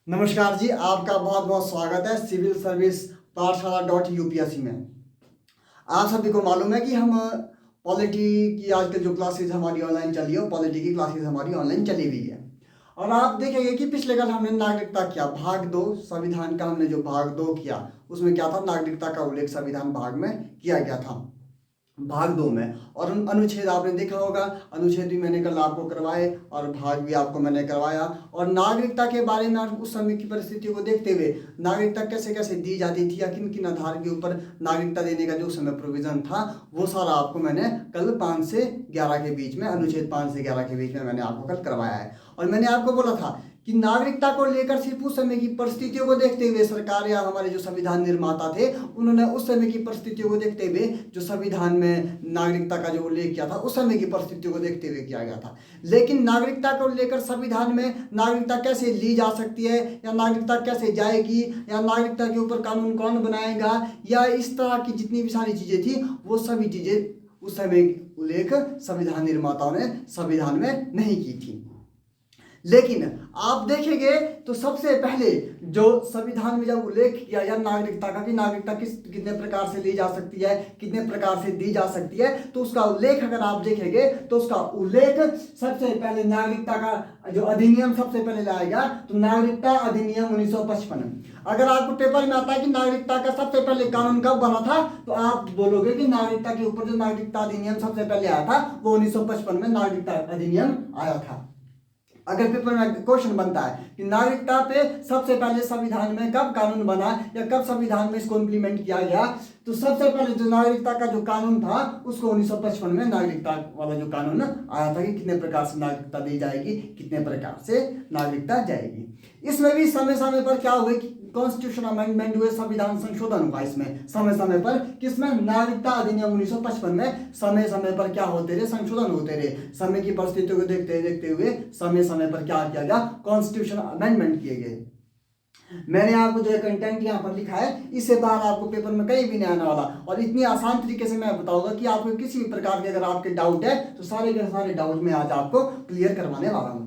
नमस्कार जी, आपका बहुत बहुत स्वागत है सिविल सर्विस पाठशाला .UPSC में। आप सभी को मालूम है कि हम पॉलिटी की आजकल जो क्लासेस हमारी ऑनलाइन चली है, पॉलिटी की क्लासेस हमारी ऑनलाइन चली हुई है। और आप देखेंगे कि पिछले कल हमने नागरिकता किया भाग 2 संविधान का, हमने जो भाग 2 किया उसमें क्या था, नागरिकता का उल्लेख संविधान भाग में किया गया था, भाग 2 में। और अनुच्छेद आपने देखा होगा, अनुच्छेद भी मैंने कल आपको करवाए और भाग भी आपको मैंने करवाया। और नागरिकता के बारे में उस समय की परिस्थितियों को देखते हुए नागरिकता कैसे कैसे दी जाती थी या किन किन आधार के ऊपर नागरिकता देने का जो समय प्रोविजन था, वो सारा आपको मैंने कल 5 से 11 के बीच में, अनुच्छेद 5 से 11 के बीच में मैंने आपको कल करवाया है। और मैंने आपको बोला था कि नागरिकता को लेकर सिर्फ उस समय की परिस्थितियों को देखते हुए सरकार या हमारे जो संविधान निर्माता थे उन्होंने उस समय की परिस्थितियों को देखते हुए जो संविधान में नागरिकता का जो उल्लेख किया था उस समय की परिस्थितियों को देखते हुए किया गया था। लेकिन नागरिकता को लेकर संविधान में नागरिकता कैसे ली जा सकती है या नागरिकता कैसे जाएगी या नागरिकता के ऊपर कानून कौन बनाएगा या इस तरह की जितनी भी सारी चीज़ें थी वो सभी चीज़ें उस समय उल्लेख संविधान निर्माताओं ने संविधान में नहीं की थी। लेकिन आप देखेंगे तो सबसे पहले जो संविधान में जब उल्लेख किया या नागरिकता का कि नागरिकता कितने प्रकार से ली जा सकती है, कितने प्रकार से दी जा सकती है, तो उसका उल्लेख अगर आप देखेंगे तो उसका उल्लेख सबसे पहले नागरिकता का जो अधिनियम सबसे पहले लाया गया, तो नागरिकता अधिनियम 1955। अगर आपको पेपर में आता है कि नागरिकता का सबसे पहले कानून कब बना था, तो आप बोलोगे कि नागरिकता के ऊपर जो नागरिकता अधिनियम सबसे पहले आया था वो 1955 में नागरिकता अधिनियम आया था। अगर पेपर में क्वेश्चन बनता है कि नागरिकता पे सबसे पहले संविधान में कब कानून बना या कब संविधान में इसको इम्प्लीमेंट किया गया, तो सबसे पहले जो नागरिकता का जो कानून था उसको 1955 में नागरिकता वाला जो कानून आया था कि कितने प्रकार से नागरिकता दी जाएगी, कितने प्रकार से नागरिकता जाएगी। इसमें भी समय समय पर क्या हुए कि कॉन्स्टिट्यूशन अमेंडमेंट हुए, संविधान संशोधन हुआ इसमें समय समय पर, किसमें, नागरिकता अधिनियम 1955 में समय समय पर क्या होते रहे, संशोधन होते रहे। समय की परिस्थितियों को देखते हुए समय समय पर क्या किया गया, कॉन्स्टिट्यूशन अमेंडमेंट किए गए। मैंने आपको जो कंटेंट यहाँ पर लिखा है इससे बाहर आपको पेपर में कहीं भी नहीं आने वाला और इतनी आसान तरीके से मैं बताऊंगा कि आपको किसी भी प्रकार के अगर आपके डाउट है तो सारे के सारे डाउट में आज आपको क्लियर करवाने वाला हूँ।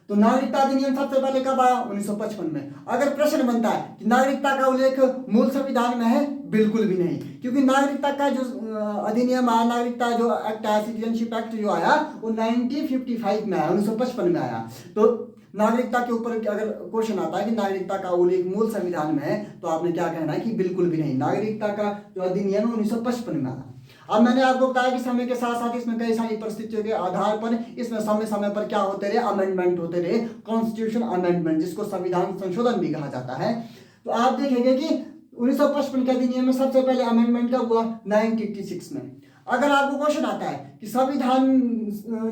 तो नागरिकता अधिनियम सबसे पहले कब आया, 1955 में। अगर प्रश्न बनता है कि नागरिकता का उल्लेख मूल संविधान में है, बिल्कुल भी नहीं, क्योंकि नागरिकता का जो अधिनियम आया, नागरिकता जो एक्ट आया, सिटीजनशिप एक्ट जो आया वो 1955 में आया, 1955 में आया। तो नागरिकता के ऊपर अगर क्वेश्चन आता है कि नागरिकता का उल्लेख मूल संविधान में है, तो आपने क्या कहना है कि बिल्कुल भी नहीं, नागरिकता का जो अधिनियम है 1955 में आया। अब मैंने आपको बताया कि समय के साथ साथ इसमें कई सारी परिस्थितियों के आधार पर इसमें समय समय पर क्या होते रहे, अमेंडमेंट होते रहे, कॉन्स्टिट्यूशन अमेंडमेंट जिसको संविधान संशोधन भी कहा जाता है। तो आप देखेंगे कि 1955 के अधिनियम में सबसे पहले अमेंडमेंट कब हुआ, 1986 में। अगर आपको क्वेश्चन आता है कि संविधान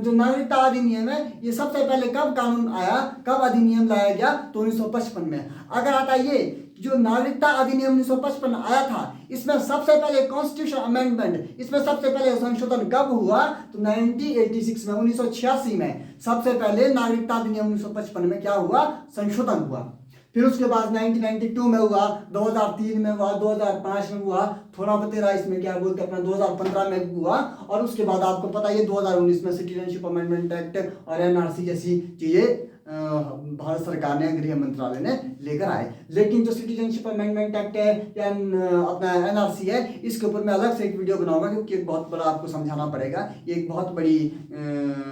जो नागरिकता अधिनियम है ये सबसे पहले कब कानून आया, कब अधिनियम लाया गया, तो 1955 में। अगर आता है ये जो नागरिकता अधिनियम 1955 आया था इसमें सबसे पहले कॉन्स्टिट्यूशन अमेंडमेंट, इसमें सबसे पहले संशोधन कब हुआ, तो 1986 में, 1986 में सबसे पहले नागरिकता अधिनियम 1955 में क्या हुआ, संशोधन हुआ। फिर उसके बाद 1992 में हुआ, 2003 में हुआ, 2005 में हुआ, थोड़ा बतेरा इसमें क्या बोलते हैं अपना 2015 में हुआ, और उसके बाद आपको पता है 2019 में सिटीजनशिप अमेंडमेंट एक्ट और एनआरसी जैसी चीजें भारत सरकार ने, गृह मंत्रालय ने लेकर आए। लेकिन जो सिटीजनशिप अमेंडमेंट एक्ट है या अपना एनआरसी है, इसके ऊपर मैं अलग से एक वीडियो बनाऊंगा क्योंकि एक बहुत बड़ा आपको समझाना पड़ेगा। ये एक बहुत बड़ी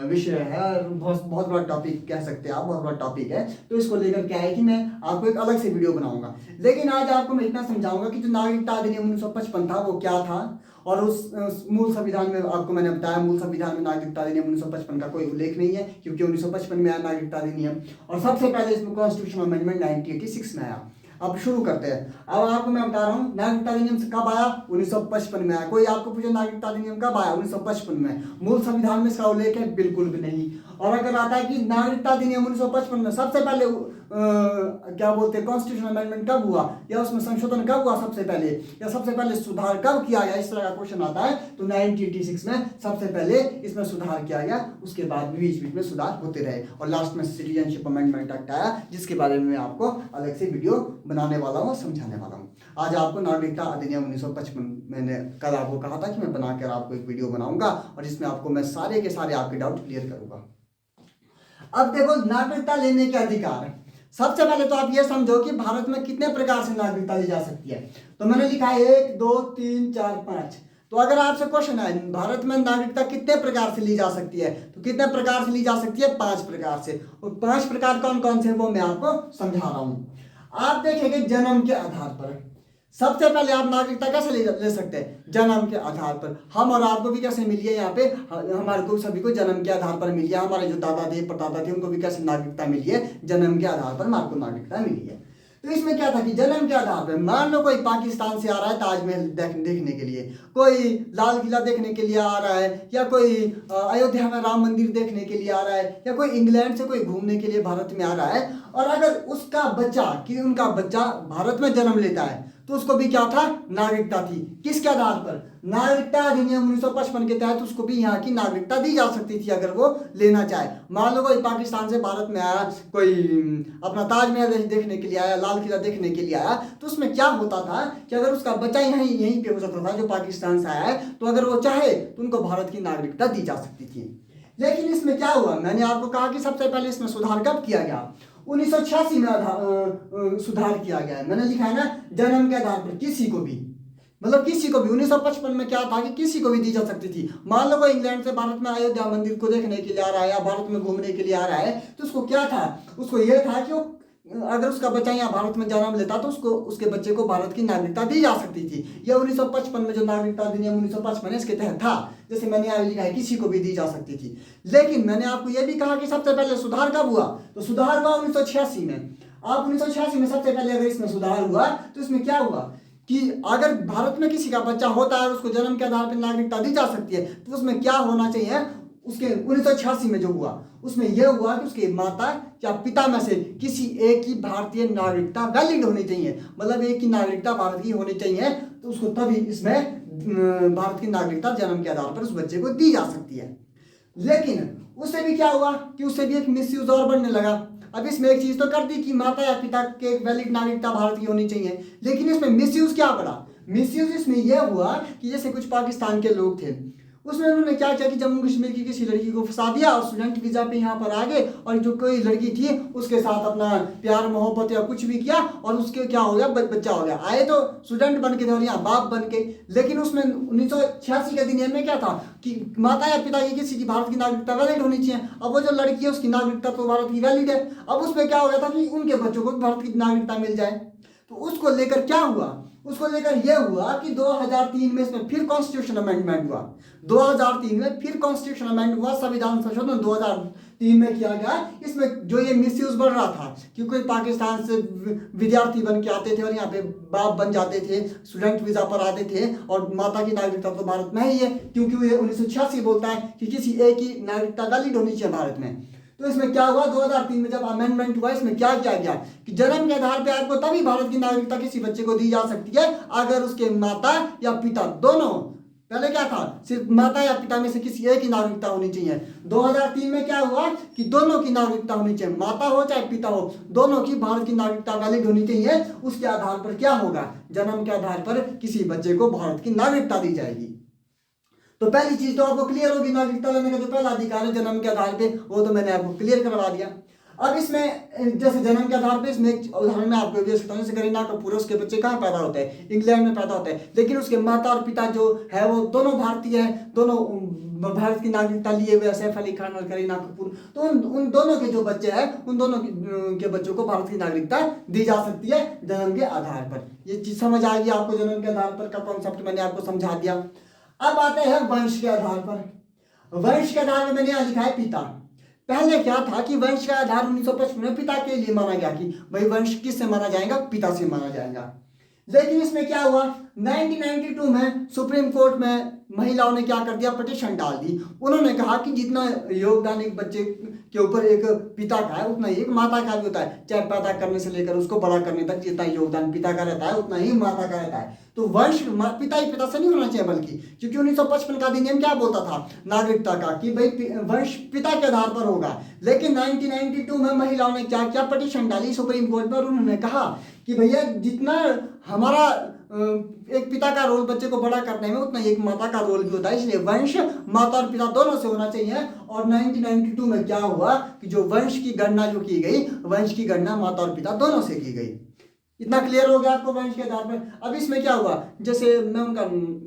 विषय है और बहुत बड़ा टॉपिक कह सकते हैं आप, बहुत बड़ा टॉपिक है। तो इसको लेकर क्या है कि मैं आपको एक अलग से वीडियो बनाऊंगा। लेकिन आज आपको मैं इतना समझाऊंगा कि जो नागरिकता अधिनियम 1955 था वो क्या था, और उस मूल संविधान में आपको मैंने बताया मूल संविधान में नागरिकता अधिनियम 1955 का कोई उल्लेख नहीं है क्योंकि 1955 में आया नागरिकता अधिनियम, और सबसे पहले इसमें कॉन्स्टिट्यूशन अमेंडमेंट 1986 में आया। अब शुरू करते हैं। अब आपको मैं बता रहा हूँ नागरिकता अधिनियम से कब आया, 1955 में आया। कोई आपको पूछे नागरिकता अधिनियम कब आया, 1955 में। मूल संविधान में इसका उल्लेख है, बिल्कुल भी नहीं। और अगर आता है कि नागरिकता अधिनियम 1955 में सबसे पहले क्या बोलते हैं कॉन्स्टिट्यूशन अमेंडमेंट कब हुआ या उसमें संशोधन कब हुआ सबसे पहले, या सबसे पहले सुधार कब किया गया, इस तरह का क्वेश्चन आता है, तो 1986 में सबसे पहले इसमें सुधार किया गया। उसके बाद बीच बीच में सुधार होते रहे और लास्ट में सिटीजनशिप अमेंडमेंट एक्ट आया, जिसके बारे में मैं आपको अलग से वीडियो बनाने वाला हूँ, समझाने वाला हूँ। आज आपको नागरिकता अधिनियम 1955 मैंने कल आपको कहा था कि मैं बनाकर आपको एक वीडियो बनाऊंगा और इसमें आपको मैं सारे के सारे आपके डाउट क्लियर करूंगा। अब देखो नागरिकता लेने के अधिकार, सबसे पहले तो आप ये समझो कि भारत में कितने प्रकार से नागरिकता ली जा सकती है। तो मैंने लिखा है 1 2 3 4 5। तो अगर आपसे क्वेश्चन है भारत में नागरिकता कितने प्रकार से ली जा सकती है, तो कितने प्रकार से ली जा सकती है? 5 प्रकार से। और 5 प्रकार कौन कौन से वो मैं आपको समझा रहा हूं। आप देखेंगे जन्म के आधार पर। सबसे पहले आप नागरिकता कैसे ले सकते हैं? जन्म के आधार पर। हम और आपको भी कैसे मिली है? यहाँ पे हमारे को सभी को जन्म के आधार पर मिली है। हमारे जो दादा थे परदादा थे उनको भी कैसे नागरिकता मिली है? जन्म के आधार पर हमारे को नागरिकता मिली है। तो इसमें क्या था कि जन्म के आधार पर मान लो कोई पाकिस्तान से आ रहा है ताजमहल देखने के लिए, कोई लाल किला देखने के लिए आ रहा है, या कोई अयोध्या में राम मंदिर देखने के लिए आ रहा है, या कोई इंग्लैंड से कोई घूमने के लिए भारत में आ रहा है, और अगर उसका बच्चा कि उनका बच्चा भारत में जन्म लेता है तो उसको भी क्या था? नागरिकता थी। किसके आधार पर? नागरिकता अधिनियम 1955 के तहत उसको भी यहाँ की नागरिकता दी जा सकती थी अगर वो लेना चाहे। मान लो कोई पाकिस्तान से भारत में आया, कोई अपना ताजमहल देखने के लिए आया, लाल किला देखने के लिए आया, तो उसमें क्या होता था कि अगर उसका बच्चा यहीं पे हो सकता था जो पाकिस्तान से आया है, तो अगर वो चाहे तो उनको भारत की नागरिकता दी जा सकती थी। लेकिन इसमें क्या हुआ? मैंने आपको कहा कि सबसे पहले इसमें सुधार कब किया गया? 1986 में सुधार किया गया है। मैंने लिखा है ना, जन्म के आधार पर किसी को भी, मतलब किसी को भी। 1955 में क्या था कि किसी को भी दी जा सकती थी। मान लो कोई इंग्लैंड से भारत में अयोध्या मंदिर को देखने के लिए आ रहा है या भारत में घूमने के लिए आ रहा है, तो उसको क्या था? उसको यह था कि वो अगर उसका बच्चा यहाँ भारत में जन्म लेता तो उसको उसके बच्चे को भारत की नागरिकता दी जा सकती थी। यह 1955 में जो नागरिकता अधिनियम 1955 है इसके तहत था। जैसे मैंने यहाँ लिखा है किसी को भी दी जा सकती थी। लेकिन मैंने आपको यह भी कहा कि सबसे पहले सुधार कब हुआ? तो सुधार हुआ 1986 में। आप 1986 में सबसे पहले अगर इसमें सुधार हुआ तो इसमें क्या हुआ कि अगर भारत में किसी का बच्चा होता है और उसको जन्म के आधार पर नागरिकता दी जा सकती है, तो उसमें क्या होना चाहिए? उसके 1986 में जो हुआ उसमें यह हुआ कि उसके माता या पिता में से किसी एक की भारतीय नागरिकता वैलिड होनी चाहिए। मतलब एक की नागरिकता भारत की होनी चाहिए, तो उसको तभी इसमें भारत की नागरिकता जन्म के आधार पर उस बच्चे को दी जा सकती है। लेकिन उससे भी क्या हुआ कि उससे भी एक मिसयूज और बढ़ने लगा। अब इसमें एक चीज तो कर दी कि माता या पिता के वैलिड नागरिकता भारत की होनी चाहिए, लेकिन इसमें मिसयूज क्या बढ़ा? मिसयूज इसमें यह हुआ कि जैसे कुछ पाकिस्तान के लोग थे, उसमें उन्होंने क्या किया कि जम्मू कश्मीर की किसी लड़की को फंसा दिया और स्टूडेंट वीजा पे यहाँ पर आ गए, और जो कोई लड़की थी उसके साथ अपना प्यार मोहब्बत या कुछ भी किया, और उसके क्या हो गया? बच्चा हो गया। आए तो स्टूडेंट बन के थे और यहाँ बाप बन के। लेकिन उसमें 1986 के अधिनियम में क्या था कि माता या पिता की किसी की भारत की नागरिकता वैलिड होनी चाहिए। अब वो जो लड़की है उसकी नागरिकता तो भारत की वैलिड है। अब उसमें क्या हो गया था कि उनके बच्चों को भारत की नागरिकता मिल जाए। तो उसको लेकर क्या हुआ? उसको लेकर यह हुआ कि 2003 में इसमें फिर कॉन्स्टिट्यूशन अमेंडमेंट हुआ। 2003 में फिर कॉन्स्टिट्यूशन अमेंडमेंट हुआ, संविधान संशोधन 2003 में किया गया। इसमें जो ये मिसयूज बढ़ रहा था कि कोई पाकिस्तान से विद्यार्थी बन के आते थे और यहाँ पे बाप बन जाते थे, स्टूडेंट वीजा पर आते थे, और माता की नागरिकता तो भारत में ही है, क्योंकि ये 1986 बोलता है कि किसी एक की नागरिकता वैलिड होनी चाहिए भारत में। तो इसमें क्या हुआ? 2003 में जब अमेंडमेंट हुआ, इसमें क्या किया गया कि जन्म के आधार पर आपको तभी भारत की नागरिकता किसी बच्चे को दी जा सकती है अगर उसके माता या पिता दोनों, पहले क्या था सिर्फ माता या पिता में से किसी एक की नागरिकता होनी चाहिए। 2003 में क्या हुआ कि दोनों की नागरिकता होनी चाहिए, माता हो चाहे पिता हो, दोनों की भारत की नागरिकता वैलिड होनी चाहिए। उसके आधार पर क्या होगा? जन्म के आधार पर किसी बच्चे को भारत की नागरिकता दी जाएगी। तो पहली चीज तो आपको क्लियर होगी, नागरिकता लेने का जो पहला अधिकार है जन्म के आधार पे, वो तो मैंने आपको क्लियर करवा दिया। अब इसमें जैसे जन्म के आधार पे इसमें एक उदाहरण मैं आपको दे सकता हूँ। जैसे करीना कपूर, उसके बच्चे कहाँ पैदा होते हैं? इंग्लैंड में पैदा होते हैं, लेकिन उसके माता और पिता जो है वो दोनों भारतीय हैं, दोनों भारत की नागरिकता लिए हुए, सैफ अली खान और करीना कपूर। तो उन दोनों के जो बच्चे हैं उन दोनों के बच्चों को भारत की नागरिकता दी जा सकती है जन्म के आधार पर। ये चीज समझ आएगी आपको, जन्म के आधार पर का कॉन्सेप्ट मैंने आपको समझा दिया। अब आते हैं वंश के आधार पर। वंश के आधार पर मैंने यहाँ लिखा है पिता। पहले क्या था कि वंश का आधार 1955 में पिता के लिए माना गया कि भाई वंश किससे माना जाएगा? पिता से माना जाएगा। लेकिन इसमें क्या हुआ? 1992 में सुप्रीम कोर्ट में महिलाओं ने क्या कर दिया? पिटीशन डाल दी। उन्होंने कहा कि जितना योगदान एक बच्चे के ऊपर एक पिता का है उतना ही एक माता का भी होता है। चाहे पैदा करने से लेकर उसको बड़ा करने तक जितना योगदान पिता का रहता है उतना ही माता का रहता है। तो वंश पिता ही पिता से नहीं होना चाहिए, बल्कि क्योंकि 1955 का अधिनियम क्या बोलता था नागरिकता का कि भाई वंश पिता के आधार पर होगा। लेकिन 1992 में महिलाओं ने क्या किया? पिटीशन डाली सुप्रीम कोर्ट में, और उन्होंने कहा कि भैया जितना हमारा एक पिता का रोल बच्चे को बड़ा करने में उतना ही एक माता का रोल भी होता है, इसलिए वंश माता और पिता दोनों से होना चाहिए। और 1992 में क्या हुआ कि जो वंश की गणना जो की गई, वंश की गणना माता और पिता दोनों से की गई। इतना क्लियर हो गया आपको वंश के आधार पर। अब इसमें क्या हुआ, जैसे मैं उनका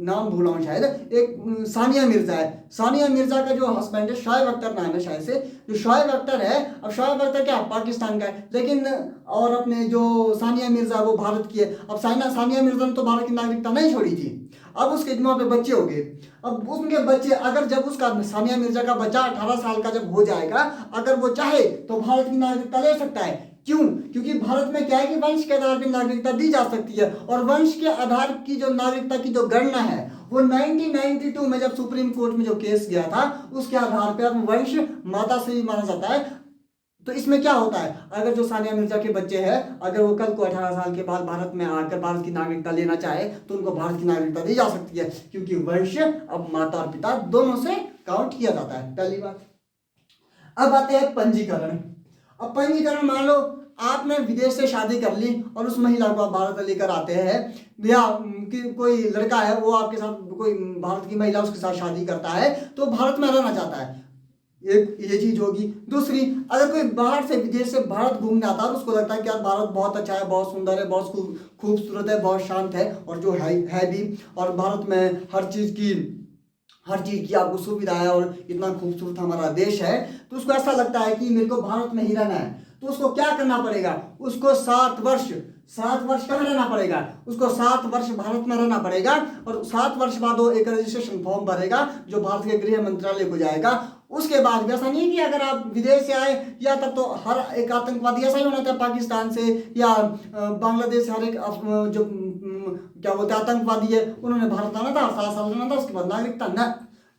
नाम भूला हूँ शायद, एक सानिया मिर्जा है। सानिया मिर्जा का जो हस्बैंड है शोएब अख्तर नाम है शायद से, जो शोएब अख्तर है, अब शोएब अख्तर क्या पाकिस्तान का है, लेकिन और अपने जो सानिया मिर्जा वो भारत की है। अब सानिया मिर्जा ने तो भारत की नागरिकता नहीं छोड़ी थी, अब उसके वहाँ पे बच्चे हो गए। अब उनके बच्चे अगर जब उसका सानिया मिर्जा का बच्चा 18 साल का जब हो जाएगा, अगर वो चाहे तो भारत की नागरिकता ले सकता है। क्यों? क्योंकि भारत में क्या है कि वंश के आधार पर नागरिकता दी जा सकती है, और वंश के आधार की जो नागरिकता की जो गणना है वो 1992 में जब सुप्रीम कोर्ट में जो केस गया था उसके आधार पर अब वंश माता से भी माना जाता है। तो इसमें क्या होता है, अगर जो सानिया मिर्जा के बच्चे हैं, अगर वो कल को 18 साल के बाद भारत में आकर भारत की नागरिकता लेना चाहे तो उनको भारत की नागरिकता दी जा सकती है, क्योंकि वंश अब माता और पिता दोनों से काउंट किया जाता है। पहली बात। अब आते हैं पंजीकरण। अब पंजीकरण, मान लो आपने विदेश से शादी कर ली और उस महिला को आप भारत लेकर आते हैं, या कि कोई लड़का है वो आपके साथ, कोई भारत की महिला उसके साथ शादी करता है तो भारत में रहना चाहता है, एक ये चीज होगी। दूसरी, अगर कोई बाहर से विदेश से भारत घूमने आता है और उसको लगता है कि यार भारत बहुत अच्छा है, बहुत सुंदर है, बहुत खूबसूरत है, बहुत शांत है, और जो है भी, और भारत में हर चीज की आपको सुविधा है और इतना खूबसूरत हमारा देश है, तो उसको ऐसा लगता है कि मेरे को भारत में ही रहना है। तो उसको क्या करना पड़ेगा, उसको 7 वर्ष कहाँ रहना पड़ेगा, उसको 7 वर्ष भारत में रहना पड़ेगा, और 7 वर्ष बाद वो एक रजिस्ट्रेशन फॉर्म भरेगा जो भारत के गृह मंत्रालय को जाएगा। उसके बाद भी ऐसा नहीं है कि अगर आप विदेश से आए, या तब तो हर एक आतंकवादी ऐसा ही होना था पाकिस्तान से या बांग्लादेश से, हर एक जो क्या बोलते हैं आतंकवादी है उन्होंने भारत आना था, 7 साल रहना था, उसके बाद नागरिकता न।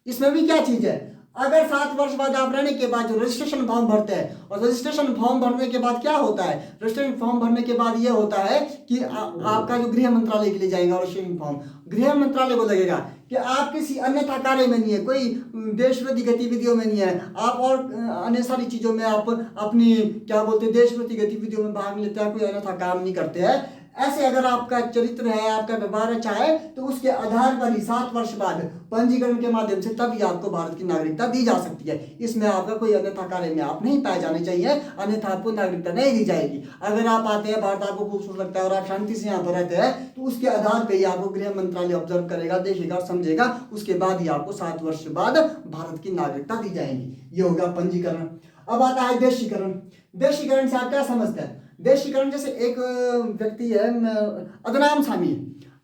इसमें भी क्या चीज है, अगर 7 वर्ष बाद आप रहने के बाद जो रजिस्ट्रेशन फॉर्म भरते हैं, और रजिस्ट्रेशन फॉर्म भरने के बाद क्या होता है, रजिस्ट्रेशन फॉर्म भरने के बाद ये होता है कि आपका जो गृह मंत्रालय के लिए जाएगा रजिस्ट्रेशन फॉर्म, गृह मंत्रालय को लगेगा कि आप किसी अन्यथा कार्य में नहीं है, कोई देश विरोधी गतिविधियों में नहीं है आप, और अन्य सारी चीजों में आप अपनी क्या बोलते हैं देश विरोधी गतिविधियों में भाग लेते हैं, कोई अन्यथा काम नहीं करते हैं। ऐसे अगर आपका चरित्र है, आपका व्यवहार अच्छा है, तो उसके आधार पर ही 7 वर्ष बाद पंजीकरण के माध्यम से तभी आपको भारत की नागरिकता दी जा सकती है। इसमें आपका कोई अन्यथा कार्य में आप नहीं पाए जाने चाहिए, अन्यथा आपको नागरिकता नहीं दी जाएगी। अगर आप आते हैं भारत, आपको खूबसूरत लगता है और आप शांति से यहाँ पर रहते हैं, तो उसके आधार पर ही आपको गृह मंत्रालय ऑब्जर्व करेगा, देखेगा, समझेगा, उसके बाद ही आपको 7 वर्ष बाद भारत की नागरिकता दी जाएगी। ये होगा पंजीकरण। अब आता है देशीकरण। देशीकरण से आप क्या समझते हैं? देशीकरण, जैसे एक व्यक्ति है अदनाम सामी,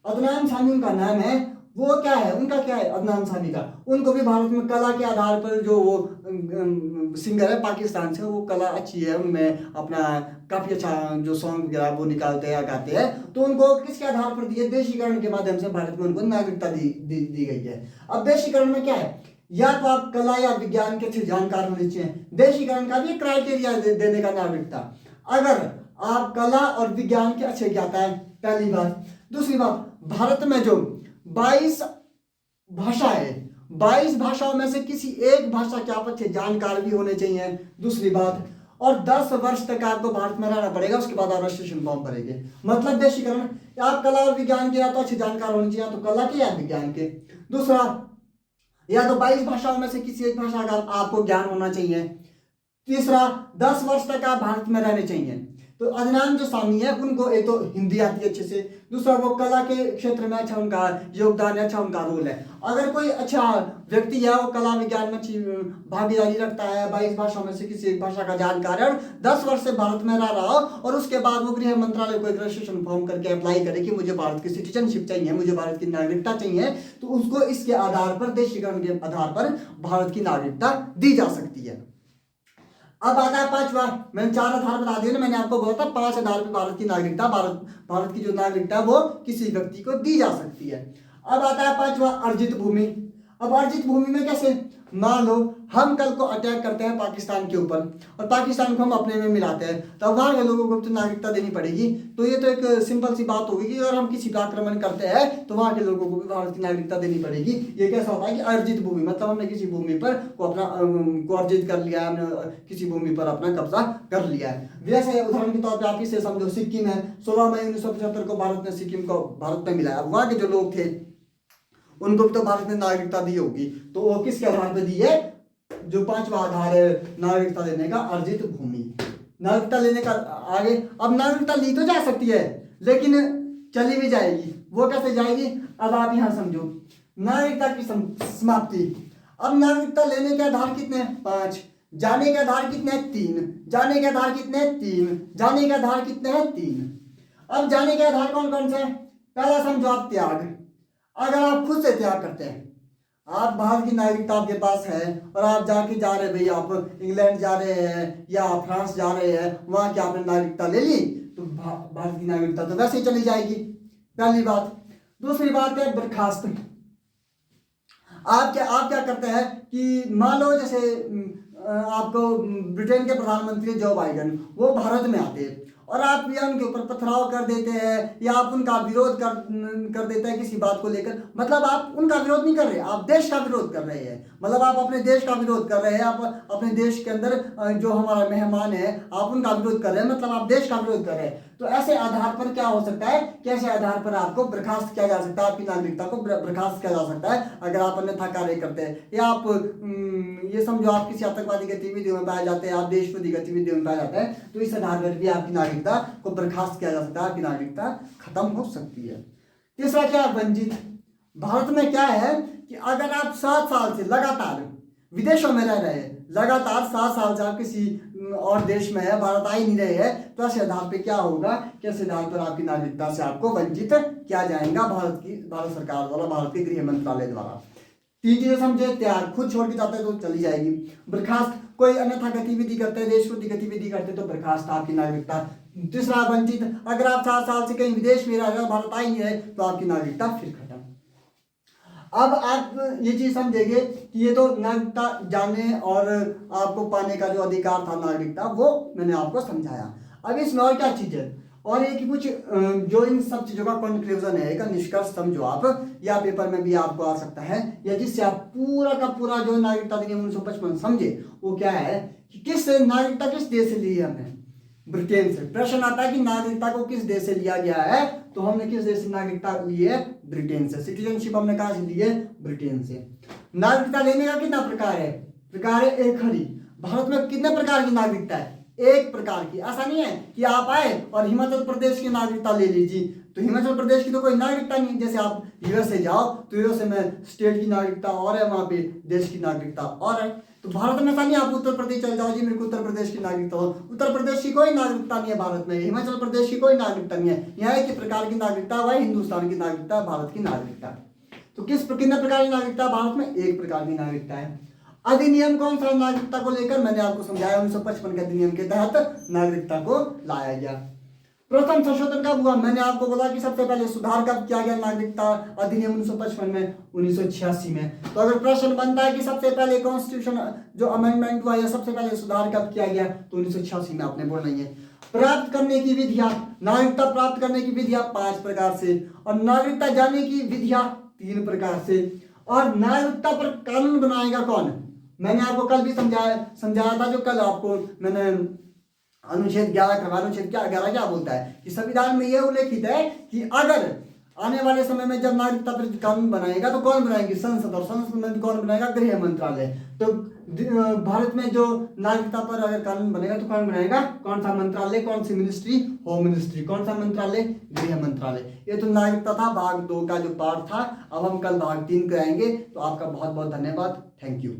अदनाम सामी उनका नाम है, वो क्या है, उनका क्या है अदनाम सामी का, उनको भी भारत में कला के आधार पर, जो वो सिंगर है पाकिस्तान से, वो कला अच्छी है, उनमें अपना काफी अच्छा जो सॉन्ग वगैरह वो निकालते हैं, गाते हैं, तो उनको किसके आधार पर दिए, देशीकरण के माध्यम से भारत में उनको नागरिकता दी गई है। अब देशीकरण में क्या है, या तो आप कला या विज्ञान के अच्छे जानकार होने चाहिए, देशीकरण का भी एक क्राइटेरिया देने का नागरिकता, अगर आप कला और विज्ञान के अच्छे ज्ञाता है, पहली बात। दूसरी बात, भारत में जो 22 भाषा है, 22 भाषाओं में से किसी एक भाषा के आप अच्छे जानकार भी होने चाहिए, दूसरी बात, और 10 वर्ष तक आपको भारत में रहना पड़ेगा, उसके बाद आप रजिस्ट्रेशन फॉर्म भरेंगे। मतलब देशीकरण, आप कला और विज्ञान के या तो अच्छे जानकार होने चाहिए, या तो कला के या विज्ञान के। दूसरा, या तो 22 भाषाओं में से किसी एक भाषा का आपको ज्ञान होना चाहिए। तीसरा, 10 वर्ष तक आप भारत में रहने चाहिए। तो अदनान जो सामी है उनको एक तो हिंदी आती है अच्छे से, दूसरा वो कला के क्षेत्र में अच्छा उनका योगदान है, अच्छा उनका रोल है। अगर कोई अच्छा व्यक्ति है, वो कला विज्ञान में अच्छी भागीदारी रखता है, 22 भाषाओं में से किसी एक भाषा का जानकार है, और 10 वर्ष से भारत में रह रहा हो, और उसके बाद वो गृह मंत्रालय को एक रजिस्ट्रेशन फॉर्म करके अप्लाई करे कि मुझे भारत की सिटीजनशिप चाहिए, मुझे भारत की नागरिकता चाहिए, तो उसको इसके आधार पर, देशीकरण के आधार पर भारत की नागरिकता दी जा सकती है। अब आता है 5वां, मैंने 4 आधार बता दिए ना, मैंने आपको बोला था 5 आधार पर भारत की नागरिकता, भारत की जो नागरिकता वो किसी व्यक्ति को दी जा सकती है। अब आता है 5वां, अर्जित भूमि। अब अर्जित भूमि में कैसे, मान लो हम कल को अटैक करते हैं पाकिस्तान के ऊपर और पाकिस्तान को हम अपने में मिलाते हैं, तब वहाँ के लोगों को तो नागरिकता देनी पड़ेगी। तो ये तो एक सिंपल सी बात होगी कि अगर हम किसी का आक्रमण करते हैं तो वहाँ के लोगों को भी भारत की नागरिकता देनी पड़ेगी। ये कैसा होता है कि अर्जित भूमि, मतलब हमने किसी भूमि पर को अपना को अर्जित कर लिया है, हमने किसी भूमि पर अपना कब्जा कर लिया है। वैसे उदाहरण के तौर पर आप इसे समझो, सिक्किम है, 16 मई 1975 को भारत ने सिक्किम को भारत में मिलाया। वहाँ के जो लोग थे उनको भी तो भारत ने नागरिकता दी होगी, तो वो किसके आधार पर दी है, जो 5वां आधार है नागरिकता देने का, अर्जित भूमि। नागरिकता लेने का आगे, अब नागरिकता ली तो जा सकती है लेकिन चली भी जाएगी। वो कैसे जाएगी, अब आप यहां समझो, नागरिकता की समाप्ति। अब नागरिकता लेने के आधार कितने हैं, 5, जाने के आधार कितने हैं, 3, जाने के आधार कितने हैं, 3, जाने के आधार कितने हैं, 3। अब जाने के आधार कौन कौन से हैं, पहला समझो आप त्याग। अगर आप खुद से त्याग करते हैं, आप भारत की नागरिकता आपके पास है और आप जा रहे भाई, आप इंग्लैंड जा रहे हैं या आप फ्रांस जा रहे हैं, वहां की आपने नागरिकता ले ली तो भारत की नागरिकता तो वैसे ही चली जाएगी, पहली बात। दूसरी बात है बर्खास्त। आप क्या करते हैं कि मान लो जैसे आपको ब्रिटेन के प्रधानमंत्री जो बाइडेन, वो भारत में आते हैं और आप या उनके ऊपर पथराव कर देते हैं या आप उनका विरोध कर देते हैं किसी बात को लेकर, मतलब आप उनका विरोध नहीं कर रहे, आप देश का विरोध कर रहे हैं, मतलब आप अपने देश का विरोध कर रहे हैं, आप अपने देश के अंदर जो हमारा मेहमान है आप उनका विरोध कर रहे हैं, मतलब आप देश का विरोध कर रहे हैं। तो ऐसे आधार पर क्या हो सकता है, कैसे आधार पर आपको बर्खास्त किया जा सकता है, आपकी नागरिकता को बर्खास्त किया जा सकता है अगर आप अन्यथा कार्य करते हैं, या आप ये समझो आप किसी आतंकवादी गतिविधियों में पाए जाते हैं, आप देश विरोधी गतिविधियों में पाए जाते हैं, तो इस आधार पर भी आपकी नागरिकता को बर्खास्त किया जा सकता है, आपकी नागरिकता खत्म हो सकती है। तीसरा क्या, वंचित। भारत में क्या है कि अगर आप 7 साल से लगातार विदेशों में रह रहे हैं, लगातार 7 साल से आप किसी और देश में है, भारत आ ही नहीं रहे हैं, तो ऐसे आधार पर क्या होगा, कैसे आधार पर आपकी नागरिकता से आपको वंचित किया जाएगा भारत सरकार द्वारा, भारत के गृह मंत्रालय द्वारा। 3 चीजें समझे, त्याग, खुद छोड़ के जाते हैं तो चली जाएगी, बर्खास्त, कोई अन्यथा गतिविधि करते हैं, देश विरोधी गतिविधि करते तो बर्खास्त आपकी नागरिकता। तीसरा वंचित, अगर आप 7 साल से कहीं विदेश में रह रहे हो, भारत आ ही नहीं रहे, तो आपकी नागरिकता फिर खत्म। अब आप ये चीज समझेंगे कि ये तो नागरिकता जानने और आपको पाने का जो अधिकार था नागरिकता, वो मैंने आपको समझाया। अब इसमें और क्या चीज है, और ये कि कुछ जो इन सब चीजों का कंक्लूजन है, एक निष्कर्ष समझो आप, या पेपर में भी आपको आ सकता है, या जिससे आप पूरा का पूरा जो नागरिकता अधिनियम 1955 समझे, वो क्या है कि किस नागरिकता किस देश से ली है हमने, ब्रिटेन से। प्रश्न आता है कि नागरिकता को किस देश से लिया गया है, तो हमने किस देश से नागरिकता ली है, ब्रिटेन से। सिटीजनशिप हमने कहां से ली है, ब्रिटेन से। नागरिकता लेने का कितना प्रकार है, प्रकार है एक खड़ी। भारत में कितने प्रकार की नागरिकता है, एक प्रकार की। ऐसा नहीं है कि आप आए और हिमाचल प्रदेश की नागरिकता ले लीजिए, तो हिमाचल प्रदेश की तो कोई नागरिकता नहीं। जैसे आप यूएसए जाओ तो यूएसए में स्टेट की नागरिकता और है, वहां पे देश की नागरिकता और है। तो भारत में ऐसा नहीं, आप उत्तर प्रदेश चल जाओ जी, मेरे को उत्तर प्रदेश की नागरिकता हो, उत्तर प्रदेश की कोई नागरिकता नहीं है भारत में, हिमाचल प्रदेश की कोई नागरिकता नहीं है। यहाँ एक ही प्रकार की नागरिकता, वह हिंदुस्तान की नागरिकता, भारत की नागरिकता। तो कितने प्रकार की नागरिकता भारत में, एक प्रकार की नागरिकता है। अधिनियम कौन सा नागरिकता को लेकर, मैंने आपको समझाया 1955 के अधिनियम के तहत नागरिकता को लाया गया। प्रथम संशोधन कब हुआ, मैंने आपको बोला कि सबसे पहले सुधार कब किया गया नागरिकता अधिनियम 1955 में, 1986 में। तो अगर प्रश्न बनता है कि सबसे पहले कॉन्स्टिट्यूशन जो अमेंडमेंट हुआ या सबसे पहले सुधार कब किया गया, तो 1986 में आपने बोलना ही है। प्राप्त करने की विधियां, नागरिकता प्राप्त करने की विधियां 5 प्रकार से, और नागरिकता जाने की विधियां 3 प्रकार से। और नागरिकता पर कानून बनाएगा कौन, मैंने आपको कल भी समझाया था, जो कल आपको मैंने अनुच्छेद 11 अनुच्छेद 11 क्या बोलता है कि संविधान में यह उल्लेखित है कि अगर आने वाले समय में जब नागरिकता पर कानून बनाएगा तो कौन बनाएगी, संसद, और संसद में कौन बनाएगा, गृह मंत्रालय। तो भारत में जो नागरिकता पर अगर कानून बनेगा तो कौन बनाएगा, कौन सा मंत्रालय, कौन सी मिनिस्ट्री, होम मिनिस्ट्री। कौन सा मंत्रालय, गृह मंत्रालय। ये तो नागरिकता था भाग 2 का जो पार्ट था। अब हम कल भाग 3 कराएंगे। तो आपका बहुत बहुत धन्यवाद, थैंक यू।